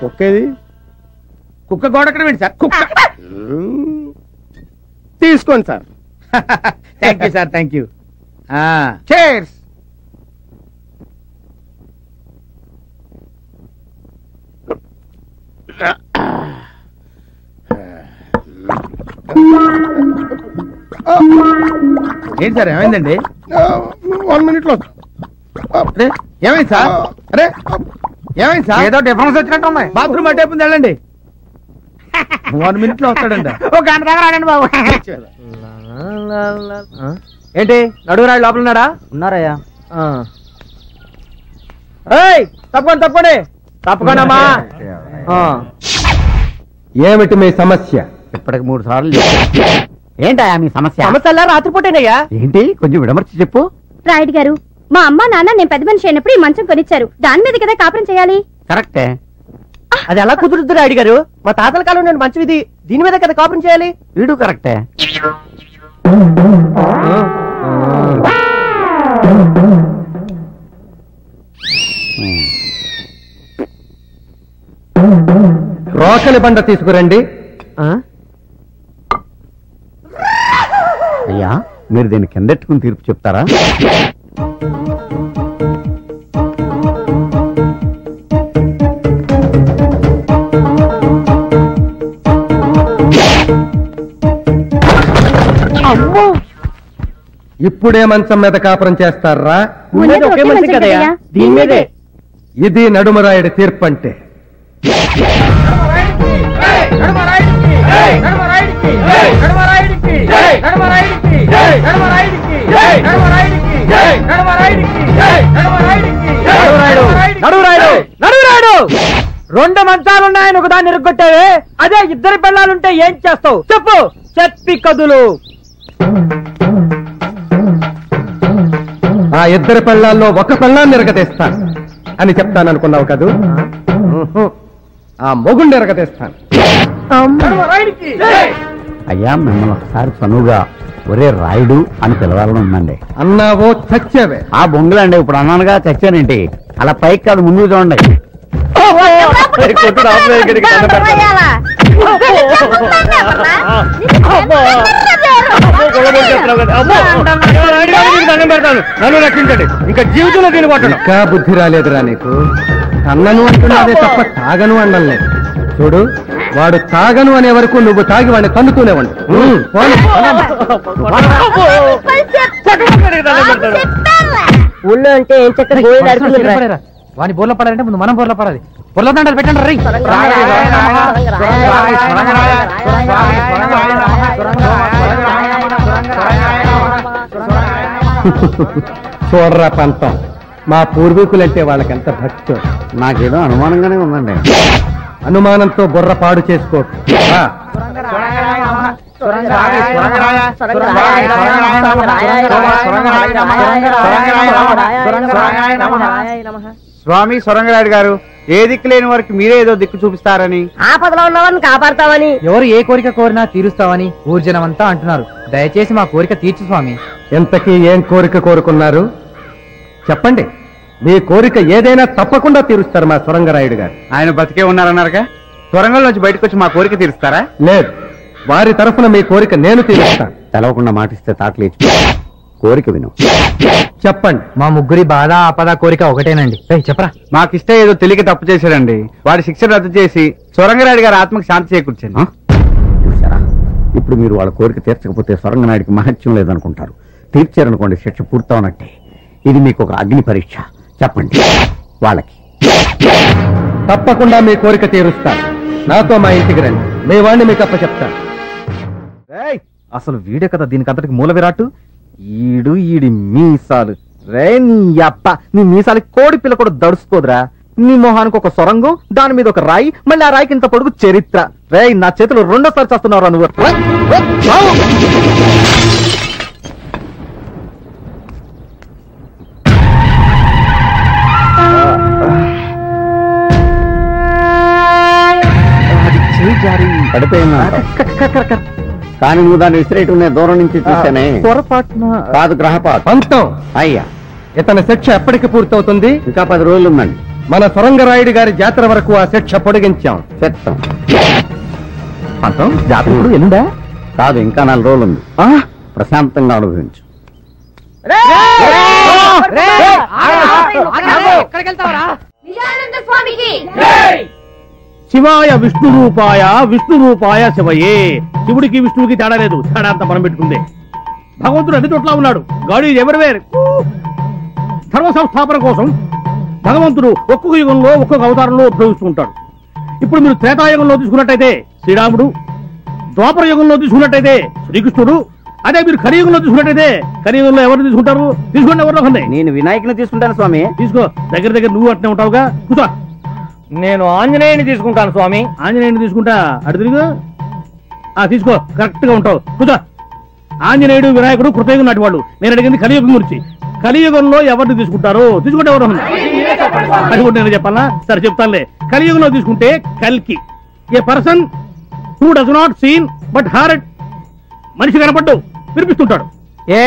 కుక్కేది? కుక్క గోడ ఎక్కడ ఏంటి సార్? కుక్క తీసుకోండి sir. Thank you sir, thank you. Chairs. ఏంటి సార్, ఏమైందండి? 1 minute లో. అరే ఏమైంది సార్? అరే ఏమైంది సార్? ఏదో డిఫరెన్స్ వచ్చినట్టు ఉంది. బాత్రూమ్ అటే ఉంది, వెళ్ళండి. 1 minute లో వస్తాడండి. ఒక గంట దగ్గర రాడండి బాబు. ఏంటి, నడుగురాడు లోపల ఉన్నాడా? ఉన్నారయ్యా. తప్పకుండా తప్పండి, తప్పకుండా. ఏమిటి మీ సమస్య? ఇప్పటికి 3 సార్లు ఏంటయ్యా మీ సమస్య? సమస్య రాత్రిపూటేనయ్యా. ఏంటి, కొంచెం విడమర్చి చెప్పు. రాయుడు గారు, మా అమ్మ నాన్న నేను పెద్ద మనిషి అయినప్పుడు ఈ మంచం కొనిచ్చారు. దాని మీద కదా కాపురం చేయాలి. కరెక్టే. అది ఎలా కుదురుద్దు రాయుడు గారు? మా తాతల కాలం నేను మంచం ఇది, దీని మీద కదా కాపురం చేయాలి. వీడు కరెక్టే. రోకలి బండ తీసుకురండి. అయ్యా, మీరు దీన్ని కిందెట్టుకుని తీర్పు చెప్తారా? ఇప్పుడే మంచం మీద కాపురం చేస్తారా? ఒకే మంచం కదయ్యా, దీని మీదే. ఇది నడుమరాయుడి తీర్పు అంటే. రెండు మంచాలున్నాయని ఒకదాన్ని ఇరుగ్గొట్టావే, అదే ఇద్దరు పిల్లలుంటే ఏం చేస్తావు చెప్పు? చెప్పి కదులు. ఇద్దరి పెళ్ళాల్లో ఒక పెళ్ళాన్ని ఎరగదీస్తాను అని చెప్తాననుకున్నావు కదూ? ఆ మొగుండి ఎరగదీస్తాను. అయ్యా, మిమ్మల్ని ఒకసారి చనువుగా ఒరే రాయుడు అని పిలవాలని ఉందండి. అన్నావో చచ్చావే. ఆ బొంగులండి, ఇప్పుడు అన్నానుగా చచ్చానేంటి? అలా పైకి కాదు, ముందు చూడండి. నన్ను రక్షించండి. ఇంకా జీవితంలో దీని కొట్టను. ఇంకా బుద్ధి రాలేదురా నీకు? అన్నను అంటున్నాదే తప్ప తాగను అనలేదు. చూడు, వాడు తాగను అనే వరకు నువ్వు తాగి వాడిని తన్నుతూనే ఉండు. ఊళ్ళో అంటే ఏం చక్కర వాని బోర్లో పడాలంటే ముందు మనం బోర్లో పడాలి. బోర్లో దండాలు పెట్టండి రై. చూడరా పంతం, మా పూర్వీకులంటే వాళ్ళకెంత భక్తి. నాకేదో అనుమానంగానే ఉందండి. అనుమానంతో బుర్ర పాడు చేసుకో. స్వామి సొరంగరాయుడు గారు, ఏ దిక్కు లేని వారికి మీరే ఏదో దిక్కు చూపిస్తారని, ఆపదలో ఉన్నవారిని కాపాడతామని, ఎవరు ఏ కోరిక కోరినా తీరుస్తామని ఊర్జనమంతా అంటున్నారు. దయచేసి మా కోరిక తీర్చు స్వామి. ఎంతకీ ఏం కోరిక కోరుకున్నారు చెప్పండి. మీ కోరిక ఏదైనా తప్పకుండా తీరుస్తారు మా సొరంగరాయుడు గారు. ఆయన బతికే ఉన్నారన్నారుగా, సొరంగంలోంచి బయటకు వచ్చి మా కోరిక తీరుస్తారా? లేదు, వారి తరఫున మీ కోరిక నేను తీరుస్తాను. తెలవకుండా మాటిస్తే తాటలేచి కోరిక విను. చెప్పండి. మా ముగ్గురి బాధ ఆపద కోరిక ఒకటేనండి. చెప్పరా. మాకిష్ట ఏదో తెలియక తప్పు చేశాడండి. వాడి శిక్ష రద్దు చేసి సొరంగరాయుడు గారి ఆత్మకు శాంతి చేకూర్చండి. చూసారా, ఇప్పుడు మీరు వాళ్ళ కోరిక తీర్చకపోతే సొరంగనాయుడికి మహత్యం లేదనుకుంటారు. తీర్చారనుకోండి, శిక్ష పూర్తవునట్టే. ఇది మీకు ఒక అగ్ని పరీక్ష. చెప్పండి వాళ్ళకి. తప్పకుండా మీ కోరిక తీరుస్తాను. నాతో మా ఇంటికి రండి, మీ వాడిని మీకు అప్ప చెప్తాను. అసలు వీడే కదా దీనికి అంతటికి మూల విరాట్టు. ఈడి మీసాలు రే, నీ అప్ప నీ మీసాలకి కోడి పిల్ల కూడా దడుచుకోదురా. నీ మొహానికి ఒక సొరంగం, దాని మీద ఒక రాయి, మళ్ళీ ఆ రాయికి ఇంత పొడుగు చరిత్ర. రే, నా చేతులు రెండోసారి చేస్తున్నావురా నువ్వు. కానీ నువ్వు దాన్ని విసిరేయటం నేను దూరం నుంచి చూసానే. పొరపాటున కాదు, గ్రహపాటు. పంతం, అయ్యా, ఇతని శిక్ష ఎప్పటికి పూర్తవుతుంది? ఇంకా 10 రోజులు ఉందండి. మన సొరంగరాయుడు గారి జాతర వరకు ఆ శిక్ష పొడిగించాం. చెప్తాం. పంతం, జాతర ఇప్పుడు ఎల్లుండా? కాదు, ఇంకా 4 రోజులు ఉంది. ప్రశాంతంగా అనుభవించు. శివాయ విష్ణు రూపాయ, విష్ణు రూపాయ శివయే. శివుడికి విష్ణువుకి తేడా లేదు, తేడా అంతా మనం పెట్టుకుందే. భగవంతుడు అన్ని చోట్ల ఉన్నాడు. God is everywhere. ధర్మ సంస్థాపన కోసం భగవంతుడు ఒక్కొక్క యుగంలో ఒక్కొక్క అవతారంలో ఉద్భవిస్తూ ఉంటాడు. ఇప్పుడు మీరు త్రేతాయుగంలో తీసుకున్నట్టయితే శ్రీరాముడు, ద్వాపర యుగంలో తీసుకున్నట్టయితే శ్రీకృష్ణుడు, అదే మీరు కలియుగంలో తీసుకున్నట్టయితే కలియుగంలో ఎవరు తీసుకుంటారు? తీసుకోండి, ఎవరిలో ఉంది. నేను వినాయకుని తీసుకుంటాను స్వామి. తీసుకో, దగ్గర నువ్వు అట్నే ఉంటావుగా. కూర్చో. నేను ఆంజనేయుని తీసుకుంటాను స్వామి. ఆంజనేయుని తీసుకుంటా, అటు తిరుగు. తీసుకో, కరెక్ట్ గా ఉంటావు. కూర్చో. ఆంజనేయుడు, వినాయకుడు కృతయుగం నాటి వాళ్ళు. నేను అడిగింది కలియుగం గురించి. కలియుగంలో ఎవరిని తీసుకుంటారు? తీసుకుంటే ఎవరు? అది కూడా నేను చెప్పాలా? సరే చెప్తానులే. కలియుగంలో తీసుకుంటే కల్కి, a person who does not seen but heard. మనిషి కనపడ్డు, వినిపిస్తుంటాడు. ఏ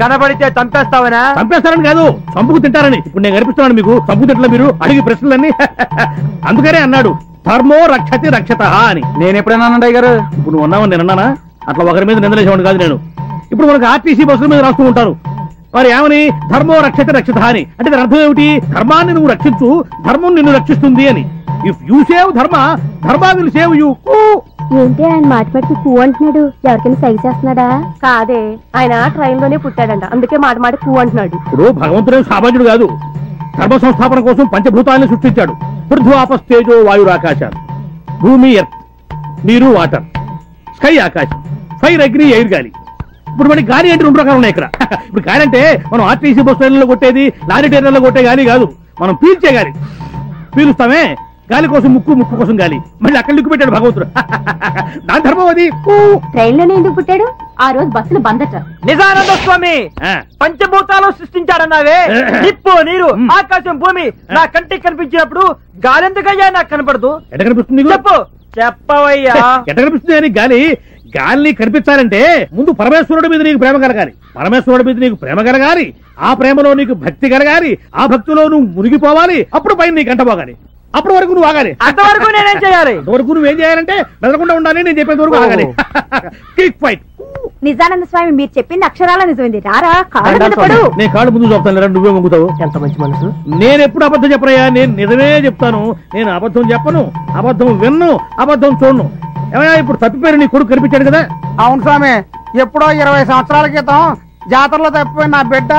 కనబడితే చంపేస్తావనా? చంపేస్తారని కాదు, చంపుకు తింటారని. ఇప్పుడు నేను కనిపిస్తున్నాను మీకు, చంపుకు తింటలే మీరు అడిగి ప్రశ్నలన్నీ. అందుకనే అన్నాడు ధర్మో రక్షతి రక్షత అని. నేను ఎప్పుడైనా అన్నయ్య గారు? ఇప్పుడు నువ్వు ఉన్నావని నేను అన్నానా? అట్లా ఒకరి మీద నిందలేసేవాడు కాదు నేను. ఇప్పుడు మనకు ఆర్టీసీ బస్సుల మీద రాస్తూ ఉంటారు, మరి ఏమని? ధర్మో రక్షతి రక్షత అని. అంటే దాని అర్థం ఏమిటి? ధర్మాన్ని నువ్వు రక్షించు, ధర్మం నిన్ను రక్షిస్తుంది అని. ఇఫ్ యూ సేవ్ ధర్మ, ధర్మ విల్ సేవ్ యూ. ఏంటి ఆయన మాటి పూ అంటున్నాడు? ఎవరికైనా సైజ్ చేస్తున్నాడా? కాదే, ఆయన ట్రైన్ లోనే పుట్టాడంట, అందుకే మాట పూ అంటున్నాడు. ఇప్పుడు భగవంతుడే సామాన్యుడు కాదు. ధర్మ సంస్థాపన కోసం పంచభూతాలను సృష్టించాడు. పృథ్వీ ఆపస్ తేజో వాయురాకాశాలు. భూమి ఎర్త్, నీరు వాటర్, స్కై ఆకాశం, ఫైర్ అగ్ని ఎయిర్ గాలి. ఇప్పుడు మనకి గాలి అంటే 2 రకాలు ఉన్నాయి ఇక్కడ. ఇప్పుడు గాలి అంటే మనం ఆర్టీసీ బస్ ట్రైన్లో కొట్టేది, లారీ ట్రైన్లో కొట్టే గాలి కాదు, మనం పీల్చే గాలి. పీలుస్తామే, గాలి కోసం ముక్కు, ముక్కు కోసం గాలి, మళ్ళీ అక్కడ లిక్కు పెట్టాడు భగవంతుడు. దాని ధర్మం అది. ట్రైన్లోనే ఎందుకు పుట్టాడు? ఆ రోజు బస్సులు బందట. నిజానంద స్వామి పంచభూతాలు సృష్టించాడన్నావే, నిప్పు, నీరు, ఆకాశం, భూమి నా కంటికి కనిపించినప్పుడు గాలెందుకయ్యా నాకు కనపడదు? ఎట్ట కనిపిస్తుంది? చెప్పు, చెప్పవయ్యా. ఎట్ట కనిపిస్తుంది అని గాలిని కనిపించాలంటే ముందు పరమేశ్వరుడి మీద నీకు ప్రేమ కలగాలి, పరమేశ్వరుడి మీద నీకు ప్రేమ కలగాలి, ఆ ప్రేమలో నీకు భక్తి కలగాలి, ఆ భక్తిలో నువ్వు మునిగిపోవాలి, అప్పుడు పైన నీకు అంట పోగాలి, అప్పటి వరకు నువ్వు ఆగాలి. అంతవరకు నేనేం చేయాలి? అంతవరకు నువ్వేం చేయాలంటే మెదలకుండా ఉండాలి, నేను చెప్పేంత వరకు ఆగాలి. Quick fight. నిజానంద స్వామి మీరు చెప్పింది అక్షరాల నిజమైంది. రారా కాళ్ళ మీద పడు. నేను కాళ్ళు ముందు చెప్తాను, నువ్వే మొంగుతావు. ఎంత మంచి మనసు. నేను ఎప్పుడు అబద్ధం చెప్పరయ్యా, నేను నిజమే చెప్తాను. నేను అబద్ధం చెప్పను, అబద్ధం విన్ను, అబద్ధం చూడను. ఏమయ్యా ఇప్పుడు తప్పిపోయారు, నీ కొడుకు కనిపించాడు కదా? అవును స్వామి, ఎప్పుడో 20 సంవత్సరాల క్రితం జాతరలో తప్పిపోయిన నా బిడ్డ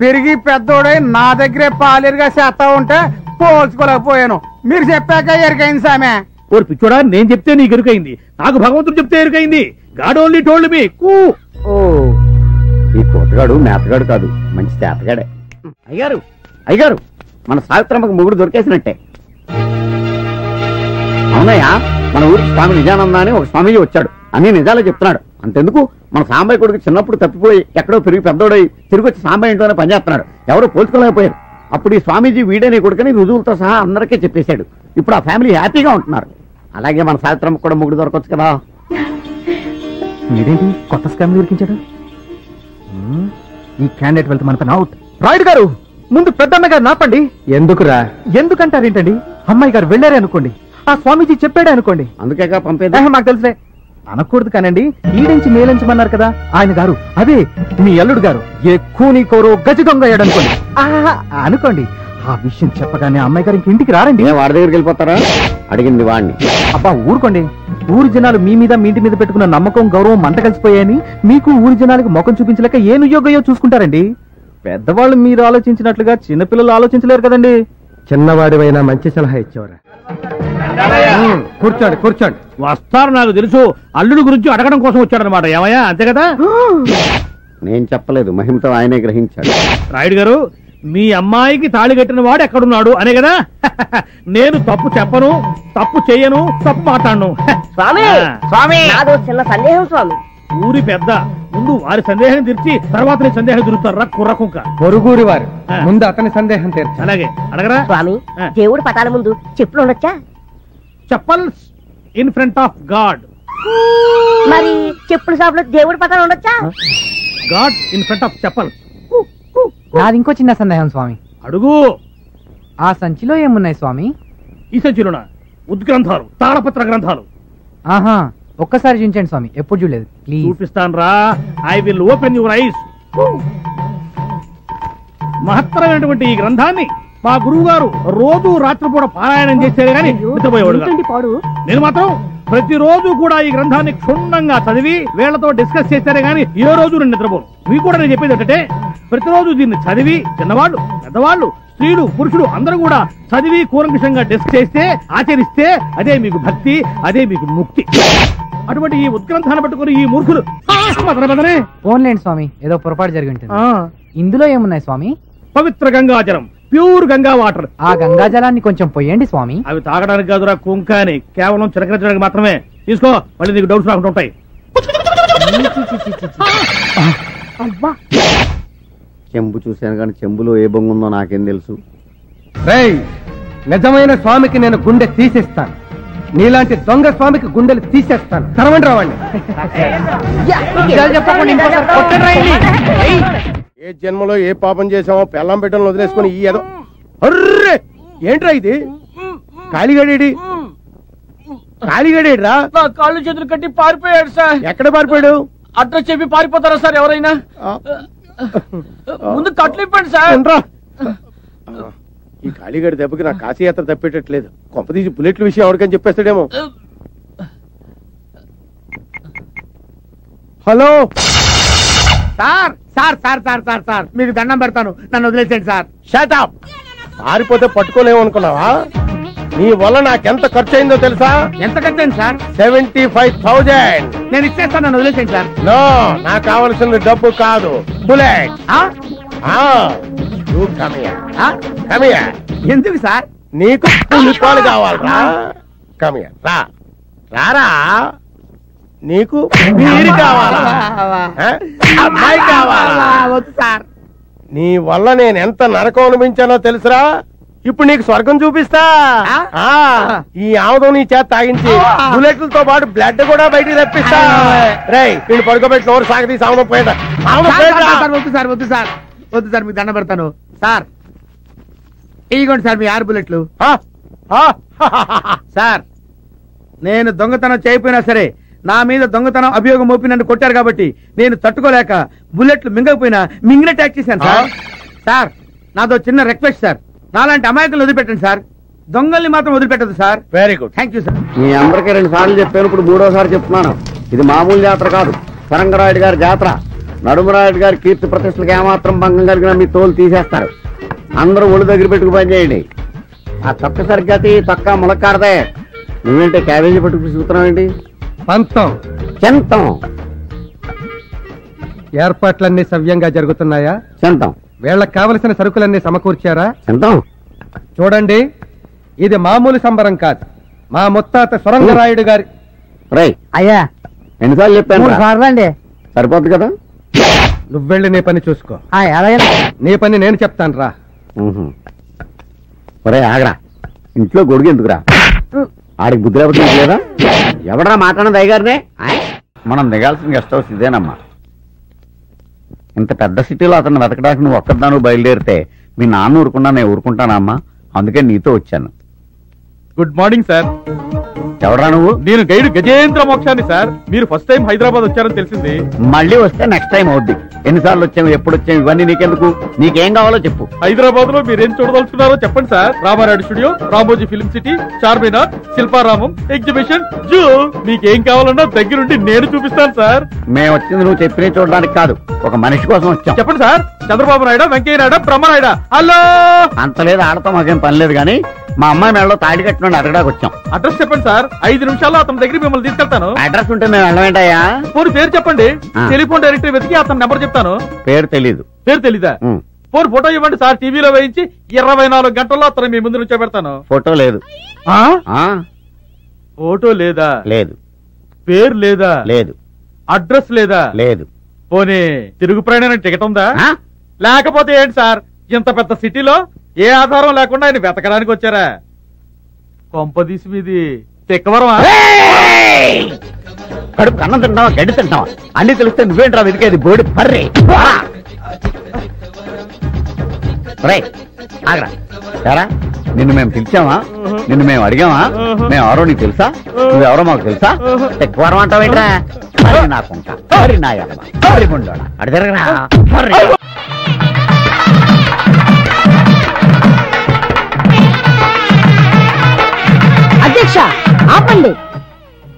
పెరిగి పెద్దోడై నా దగ్గరే పాలేరుగా చేస్తా ఉంటే పోల్చుకోలేకపోయాను. మీరు చెప్పాక ఎరికైంది స్వామి. ఓరు పిచ్చోడా, నేను చెప్తే నీకు ఎరుకైంది, నాకు భగవంతుడు చెప్తే ఎరుకైంది. God only told me. ఈ కోతగాడు మేతగాడు కాదు, మంచి చేతగాడే. అయ్యారు మన సావిత్రమ్మకి మొగుడు దొరికేసినట్టే. అవునయ్యా, మన ఊరికి స్వామి నిజానంద అని ఒక స్వామీజీ వచ్చాడు, అన్ని నిజాలే చెప్తున్నాడు. అంతెందుకు, మన సాంబయ్య కొడుకు చిన్నప్పుడు తప్పిపోయి ఎక్కడో పెరిగి పెద్దోడై తిరిగి వచ్చి సాంబయ్య ఇంట్లోనే పనిచేస్తున్నాడు. ఎవరో పోల్చుకోలేకపోయారు. అప్పుడు ఈ స్వామీజీ వీడే నీ కొడుకుని రుజువులతో సహా అందరికీ చెప్పేశాడు. ఇప్పుడు ఆ ఫ్యామిలీ హ్యాపీగా ఉంటున్నారు. అలాగే మన సావిత్రమ్మకు కూడా మొగుడు దొరకొచ్చు కదా. మీరేంటి కొత్త స్కామ్ దొరికించాడు? ఈ క్యాండిడేట్ వెళ్తే మన పని అవుట్. రాయుడు గారు, ముందు పెద్దమ్మ గారు నాపండి. ఎందుకురా? ఎందుకంటారేంటండి? అమ్మాయి గారు వెళ్ళారే అనుకోండి, ఆ స్వామీజీ చెప్పాడే అనుకోండి, అందుకేగా పంపేదా? మాకు తెలుసే. అనకూడదు కానండి, ఈడించి మేలించమన్నారు కదా ఆయన గారు, అదే మీ అల్లుడు గారు ఏ కూని కోరో గజ దొంగ అయ్యాడు అనుకోండి. అనుకోండి, ఆ విషయం చెప్పగానే అమ్మాయి గారు ఇంక ఇంటికి రారండి. వాడి దగ్గరికి వెళ్ళిపోతారా? అడిగింది వాడిని. అబ్బా ఊరుకోండి, ఊరి జనాలు మీ మీద, మీ ఇంటి మీద పెట్టుకున్న నమ్మకం, గౌరవం మంట కలిసిపోయాయని మీకు ఊరి జనాలకు ముఖం చూపించలేక ఏ నుయోగయో చూసుకుంటారండి. పెద్దవాళ్ళు మీరు ఆలోచించినట్లుగా చిన్నపిల్లలు ఆలోచించలేరు కదండి. చిన్నవాడివైనా మంచి సలహా ఇచ్చేవారా? కూర్చోండి కూర్చోండి. వస్తారు, నాకు తెలుసు. అల్లుడు గురించి అడగడం కోసం వచ్చాడనమాట. ఏమయ్యా, అంతే కదా? నేను చెప్పలేదు, మహిమతో ఆయనే గ్రహించాడు. రాయుడు గారు, మీ అమ్మాయికి తాళి కట్టిన వాడు ఎక్కడున్నాడు అనే కదా. నేను తప్పు చెప్పను, తప్పు చెయ్యను, తప్పు మాట్లాడను. స్వామి, స్వామి, నాదో చిన్న సందేహం స్వామి. ఊరి పెద్ద, ముందు వారి సందేహం తీర్చి తర్వాత నీ సందేహం తిరుగుతారా కుర్రకుంక. పొరుగురి వారు ముందు అతని సందేహం తీర్చు. అలాగే అడగరా. స్వామి, దేవుడు పటాల ముందు చెప్పులు ఉండొచ్చా? Chappals in front of God. మరి చెప్పుల షాపులో దేవుడి పటాలు ఉండొచ్చా? God in front of chappals. నాది ఇంకో చిన్న సందేహం స్వామి. అడుగు. ఆ సంచిలో ఏమున్నాయి స్వామి? ఈ సంచిలోన ఉద్గ్రంథాలు, తాళపత్ర గ్రంథాలు. ఆహా, ఒక్కసారి చూపించండి స్వామి, ఎప్పుడు చూడలేదు. ప్లీజ్. చూపిస్తాను రా. I will open your eyes. మహత్తరమైనటువంటి ఈ గ్రంథాన్ని మా గురువు గారు రోజు రాత్రిపూట పారాయణం చేసేది కానీ నిద్రపోయేవాడు. నేను మాత్రం ప్రతిరోజు కూడా ఈ గ్రంథాన్ని క్షుణ్ణంగా చదివి వీళ్లతో డిస్కస్ చేస్తారే గానీ ఏ రోజు నేను నిద్రపోను. మీకు కూడా నేను చెప్పేది ఏంటంటే, ప్రతిరోజు దీన్ని చదివి చిన్నవాళ్ళు, పెద్దవాళ్ళు, స్త్రీలు, పురుషుడు అందరూ కూడా చదివి కూలంకషంగా డిస్కస్ చేస్తే, ఆచరిస్తే అదే మీకు భక్తి, అదే మీకు ముక్తి. అటువంటి ఈ ఉద్గ్రంథాన్ని పట్టుకుని ఈ మూర్ఖులు ఫోన్లేండి స్వామి, ఏదో పొరపాటు జరిగి ఉంటుంది. ఇందులో ఏమున్నాయి స్వామి? పవిత్ర గంగాజలం, ప్యూర్ గంగా వాటర్. ఆ గంగా జలాన్ని కొంచెం పొయ్యండి స్వామి. అవి తాగడానికి కాదురా కుంక అని, కేవలం చిలకరించడానికి మాత్రమే. తీసుకో, మళ్ళీ నీకు డౌట్స్ రాకుండా ఉంటాయి. చెంబు చూశాను కానీ చెంబులో ఏ బొంగు ఉందో నాకేం తెలుసు. రేయ్, నిజమైన స్వామికి నేను గుండె తీసేస్తాను, నీలాంటి దొంగ స్వామికి గుండెలు తీసేస్తాను. తరవండి రావండి. ఏ జన్మలో ఏ పాపం చేసామో పెళ్ళం బిడ్డలను వదిలేసుకుని ఈ ఏదో. అర్రే, ఏంట్రా ఇది? కాలిగడేడి కాలిగడేడ్రా? నా కాళ్ళు చేతులు కట్టి పారిపోయాడు సార్. ఎక్కడ పారిపోయాడు? అడ్రస్ చెప్పి పారిపోతారా సార్ ఎవరైనా? ముందు కట్లు ఇప్పండి సార్. ఈ కాళీగడి దెబ్బకి నా కాశీయాత్ర తప్పేటట్లేదు. కొంపదీసి బుల్లెట్ల విషయం ఎవరికని చెప్పేస్తాడేమో. Hello sir, sir sir sir sir sir మీకు దండం పెడతాను, నన్ను వదిలేసేయండి సార్. Shut up. పారిపోతే పట్టుకోలేము అనుకున్నావా? నీ వల్ల నాకెంత ఖర్చు అయిందో తెలుసా? ఎంత ఖర్చు అయింది సార్? 75,000. నేను ఇచ్చేస్తాను, నన్ను వదిలేసేయండి సార్. నో, నాకు కావాల్సింది డబ్బు కాదు, బుల్లెట్. ఎందుకు సార్? నీకు పులిపాలు కావాలరా? కమియర్ రా, రారా. నీకు మీరు కావాలా? అమ్మాయి కావాలా? వద్దు సార్. నీ వల్ల నేను ఎంత నరకం అనిపించానో తెలుసురా. ఇప్పుడు నీకు స్వర్గం చూపిస్తా. ఈ ఆముదం నీ చేత తాగించి బుల్లెట్లతో పాటు బ్లడ్ కూడా బయటికి తెప్పిస్తా. రేయ్ నేను పడుకోబెట్టి నోరు సాగదీసి ఆముదం పోయేట. వద్దు సార్, వద్దు సార్, వద్దు సార్, మీకు దండ పెడతాను సార్. ఇదిగోండి సార్ మీ 6 బుల్లెట్లు. సార్ నేను దొంగతనం చేయకపోయినా సరే నా మీద దొంగతనం అభియోగం మోపి నన్ను కొట్టారు కాబట్టి నేను తట్టుకోలేక బుల్లెట్లు మింగకపోయినా మింగిన ట్యాక్ చేశాను సార్. సార్ నాదో చిన్న రిక్వెస్ట్ సార్, నాలాంటి అమాయకులు వదిలిపెట్టండి సార్, దొంగల్ని మాత్రం వదిలిపెట్టదు sir. Very good, thank you sir. మీ అందరికీ 2 సార్లు చెప్పాను, ఇప్పుడు 3వసారి చెప్తున్నాను. ఇది మామూలు జాతర కాదు, సరంగరాయుడు గారి జాతర. నడుమరాయుడు గారి కీర్తి ప్రతిష్టలకు ఏమాత్రం భంగం కలిగినా మీ తోలు తీసేస్తారు. అందరూ ఒళ్ళు దగ్గర పెట్టుకు పని చేయండి. ఆ తొక్క సరిగ్గా తొక్క ములక్కాడదే. నువ్వేంటే క్యాబేజీ పట్టుకు చూస్తున్నావేంటి? పంతం చెంతం. ఏర్పాట్లన్నీ సవ్యంగా జరుగుతున్నాయా? చెంతం. వీళ్ళకి కావలసిన సరుకులన్నీ సమకూర్చారా? చెంతం. చూడండి, ఇది మామూలు సంబరం కాదు. మా ముత్తాత సొరంగరాయుడు గారి. రై అయ్యా ఎన్నిసార్లు చెప్పాను? సార్లండి. సరిపోద్ది కదా. నువ్వెళ్ళి నీ పని చూసుకో. నీ పని నేను చెప్తాను రా. ఒరే ఆగరా, ఇంట్లో గొడుగు ఎందుకురా? ఆడికి బుద్ధి లేకపోతే లేదా? ఎవడరా మాట్లాడినది అయ్యగారినే? మనం దిగాల్సిన గెస్ట్ హౌస్ ఇదేనమ్మా. ఇంత పెద్ద సిటీలో అతను వెతకడానికి నువ్వు ఒక్కదాను బయలుదేరితే మీ నాన్న ఊరుకున్నా నేను ఊరుకుంటానా అమ్మా? అందుకే నీతో వచ్చాను. Good morning sir. ఎవడరా నువ్వు? నేను గైడ్ గజేంద్ర మోక్షాన్ని సార్. మీరు ఫస్ట్ టైం హైదరాబాద్ వచ్చారని తెలిసింది. మళ్ళీ వస్తే నెక్స్ట్ టైం అవుద్ది. ఎన్నిసార్లు వచ్చాము, ఎప్పుడు వచ్చాము, ఇవన్నీ నీకెందుకు? నీకేం కావాలో చెప్పు. హైదరాబాద్ లో మీరేం చూడదలుచుకున్నారో చెప్పండి sir. Ramarayudu studio, Ramoji film city, Charminar, Shilparamam, exhibition, zoo, మీకేం కావాలన్నా దగ్గరుండి నేను చూపిస్తాను సార్. మేము వచ్చింది నువ్వు చెప్పిన చూడడానికి కాదు, ఒక మనిషి కోసం వచ్చాం. చెప్పండి సార్. చంద్రబాబు నాయుడు, వెంకయ్య నాయుడు, బ్రహ్మనాయుడు. హలో. అంత లేదు, ఆడతాం, మాకేం పని లేదు. కానీ మా అమ్మాయి మెడలో తాడి కట్టిన అడగడానికి వచ్చాం. అడ్రస్ చెప్పండి సార్. 5 నిమిషాల్లో అతని దగ్గర మిమ్మల్ని తీసుకెళ్తాను. అడ్రస్ ఉంటే మేము వెళ్ళమేంటయ్యా? పోరు పేరు చెప్పండి. టెలిఫోన్ డైరెక్టరీ వెతికి అతని నెంబర్ చెప్తాను. పేరు తెలీదు. పేరు తెలీదా? పోరు ఫోటో ఇవ్వండి సార్. టీవీలో వేయించి 24 గంటల్లో అతను మీ ముందు నుంచో పెడతాను. ఫోటో లేదు. ఫోటో లేదా? లేదు. పేరు లేదా? లేదు. అడ్రస్ లేదా? లేదు. పోనీ తిరుగు ప్రయాణానికి టికెట్ ఉందా? లేకపోతే ఏంటి సార్, ఇంత పెద్ద సిటీలో ఏ ఆధారం లేకుండా ఆయన వెతకడానికి వచ్చారా? కొంపదీసి మీది తెక్కవరమా? కడుపు అన్నం తింటావా, గడ్డి తింటావా? అన్ని తెలిస్తే నువ్వేంట్రా వెతికేది? బోడి పర్రే. ఆగరా, సరా నిన్ను మేము పిలిచామా? నిన్ను మేము అడిగామా? మేము ఎవరో నీకు తెలుసా? నువ్వెవరో మాకు తెలుసా? ఎక్కువ అంటావేంట్రా? మరి నాకుంటా, మరి నా ఎడమ, మరి ముండోడా అడి తిరగరా. అధ్యక్ష ఆపండి.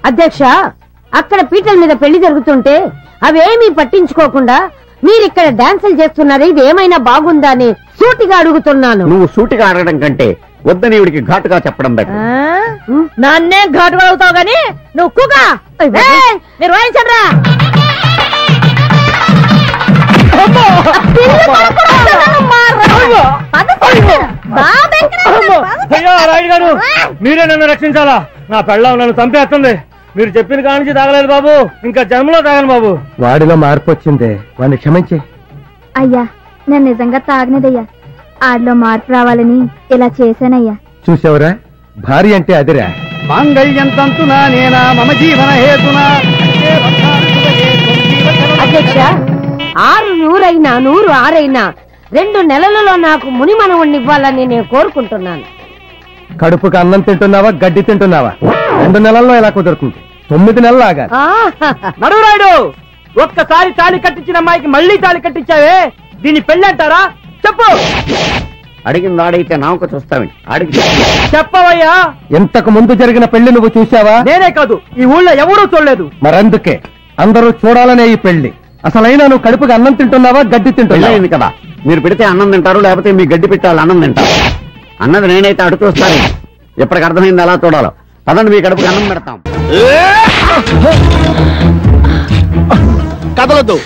అధ్యక్ష, అక్కడ పీటల మీద పెళ్లి జరుగుతుంటే అవేమీ పట్టించుకోకుండా మీరిక్కడ డాన్సులు చేస్తున్నారు. ఇది ఏమైనా బాగుందా అని సూటిగా అడుగుతున్నాను. నువ్వు సూటిగా అడగడం కంటే వద్దని ఇవిడికి ఘాటుగా చెప్పడం బెటర్. నన్నే ఘాటుగా అవుతావు గాని నువ్వు కుగా మీరు వాయించండ్రా. రాయుడు గారు, మీరే నన్ను రక్షించాలా? నా పెళ్ళం నన్ను చంపేస్తుంది. మీరు చెప్పిన కానించి తాగలేదు బాబు, ఇంకా జన్మలో తాగను బాబు. వాడిలో మార్పు వచ్చిందే, వాడిని క్షమించే. అయ్యా నేను నిజంగా తాగనేదయ్యా, ఆడిలో మార్పు రావాలని ఇలా చేశానయ్యా. చూసావురా, భార్య అంటే అదిరా. మాంగళ్యం తంతునా నేనా మమ జీవన హేతునా. అధ్యక్ష, 6 నూరైనా 100 6అయినా 2 నెలలలో నాకు ముని మనవుణ్ణి ఇవ్వాలని నేను కోరుకుంటున్నాను. కడుపుకి అన్నం తింటున్నావా, గడ్డి తింటున్నావా? 2 నెలల్లో ఎలా కుదురుతుంది? 9 నెలలు ఆగాలి. నడురాయుడు, ఒక్కసారి తాళి కట్టించిన అమ్మాయికి మళ్ళీ తాళి కట్టించావే, దీన్ని పెళ్ళి అంటారా? చెప్పు. అడిగింది ఆడైతే నామక చూస్తావేంటి? అడిగి చెప్పవయ్యా. ఇంతకు ముందు జరిగిన పెళ్లి నువ్వు చూసావా? నేనే కాదు, ఈ ఊళ్ళో ఎవరూ చూడలేదు. మరందుకే అందరూ చూడాలనే ఈ పెళ్లి. అసలైనా నువ్వు కడుపుకి అన్నం తింటున్నావా, గడ్డి తింటున్నావా? కదా, మీరు పెడితే అన్నం తింటారు, లేకపోతే మీ గడ్డి పెట్టాలి అన్నం తింటారు. అన్నది నేనైతే అడుగు చూస్తాను. ఎప్పటికి అర్థమైంది ఎలా చూడాలో. పదండి, మీ కడుపుకి అన్నం పెడతాం. కదలొద్దు.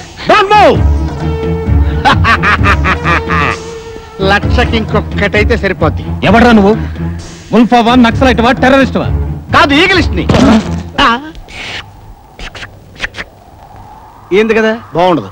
లక్షకి ఇంకొక్కటైతే సరిపోద్ది. ఎవడరా నువ్వు? ఉల్ఫావా, నక్సలైట్వా, టెర్రరిస్ట్వా? కాదు, ఈగలిస్ట్ ని. ఏంది కదా బాగుండదు.